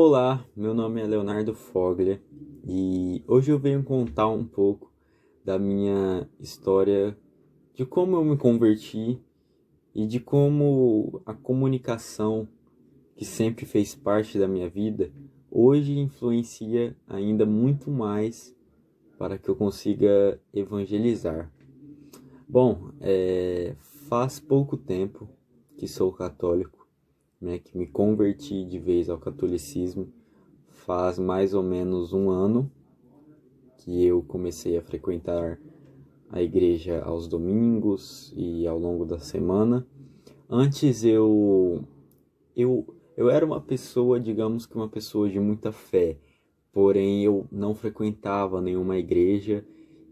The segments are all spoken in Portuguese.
Olá, meu nome é Leonardo Foglia e hoje eu venho contar um pouco da minha história, de como eu me converti e de como a comunicação, que sempre fez parte da minha vida, hoje influencia ainda muito mais para que eu consiga evangelizar. Bom, faz pouco tempo que sou católico, né, que me converti de vez ao catolicismo. Faz mais ou menos um ano que eu comecei a frequentar a igreja aos domingos e ao longo da semana. Antes eu era uma pessoa, digamos que uma pessoa de muita fé, porém eu não frequentava nenhuma igreja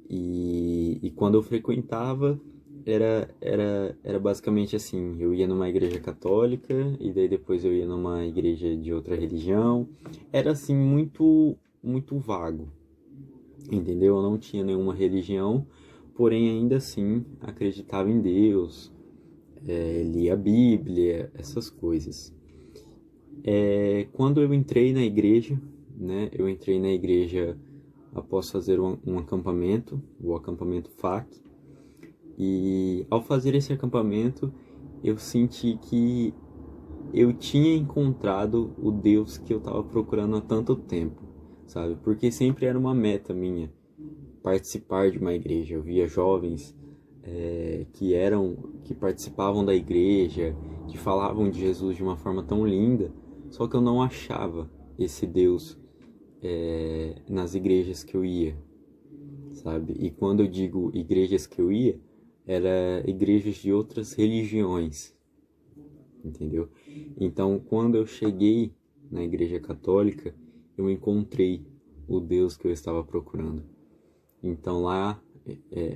e quando eu frequentava era basicamente assim, eu ia numa igreja católica e daí depois eu ia numa igreja de outra religião. Era assim muito vago, entendeu? Eu não tinha nenhuma religião, porém ainda assim acreditava em Deus, lia a Bíblia, essas coisas. Quando eu entrei na igreja, né? Eu entrei na igreja após fazer um acampamento, o acampamento FAC, e ao fazer esse acampamento eu senti que eu tinha encontrado o Deus que eu estava procurando há tanto tempo, sabe? Porque sempre era uma meta minha participar de uma igreja. Eu via jovens que participavam da igreja, que falavam de Jesus de uma forma tão linda, só que eu não achava esse Deus nas igrejas que eu ia, sabe? E quando eu digo igrejas que eu ia, era igrejas de outras religiões, entendeu? Então, quando eu cheguei na igreja católica, eu encontrei o Deus que eu estava procurando. Então, lá,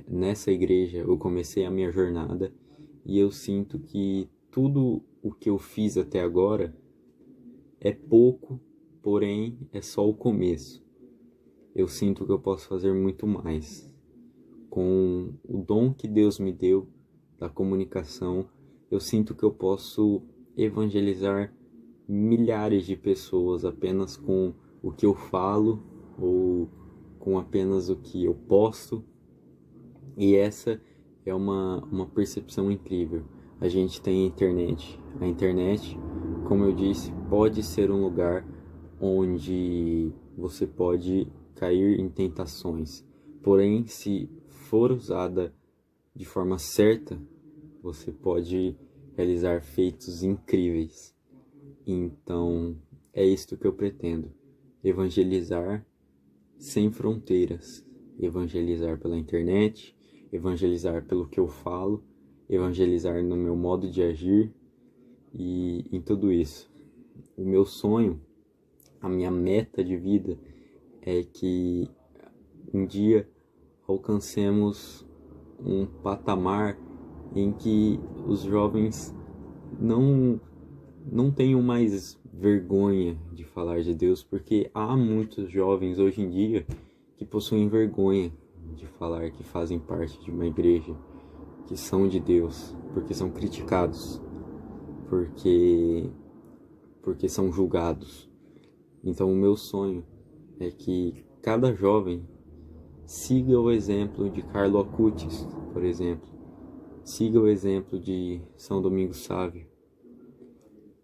nessa igreja, eu comecei a minha jornada e eu sinto que tudo o que eu fiz até agora é pouco, porém é só o começo. Eu sinto que eu posso fazer muito mais. Com o dom que Deus me deu da comunicação, eu sinto que eu posso evangelizar milhares de pessoas apenas com o que eu falo ou com apenas o que eu posto. E essa é uma percepção incrível. A gente tem a internet. A internet, como eu disse, pode ser um lugar onde você pode cair em tentações. Porém, se for usada de forma certa, você pode realizar feitos incríveis. Então, é isto que eu pretendo: evangelizar sem fronteiras, evangelizar pela internet, evangelizar pelo que eu falo, evangelizar no meu modo de agir e em tudo isso. O meu sonho, a minha meta de vida é que um dia alcancemos um patamar em que os jovens não não tenham mais vergonha de falar de Deus, porque há muitos jovens hoje em dia que possuem vergonha de falar que fazem parte de uma igreja, que são de Deus, porque são criticados, porque são julgados. Então o meu sonho é que cada jovem siga o exemplo de Carlo Acutis, por exemplo, siga o exemplo de São Domingos Sávio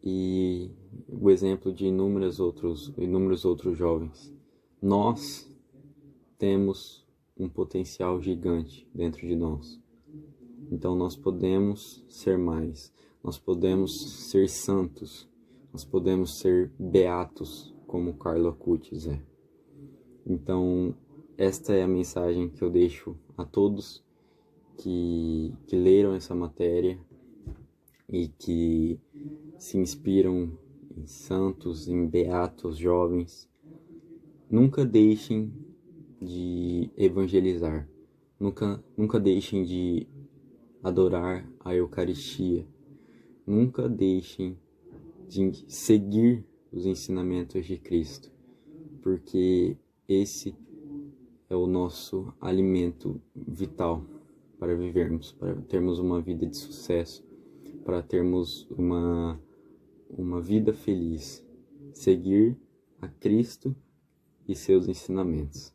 e o exemplo de inúmeros outros jovens. Nós temos um potencial gigante dentro de nós. Então nós podemos ser mais, nós podemos ser santos, nós podemos ser beatos, como Carlo Acutis é. Então, esta é a mensagem que eu deixo a todos que leram essa matéria e que se inspiram em santos, em beatos jovens. Nunca deixem de evangelizar, nunca deixem de adorar a Eucaristia, nunca deixem de seguir os ensinamentos de Cristo, porque esse é o nosso alimento vital para vivermos, para termos uma vida de sucesso, para termos uma vida feliz. Seguir a Cristo e seus ensinamentos.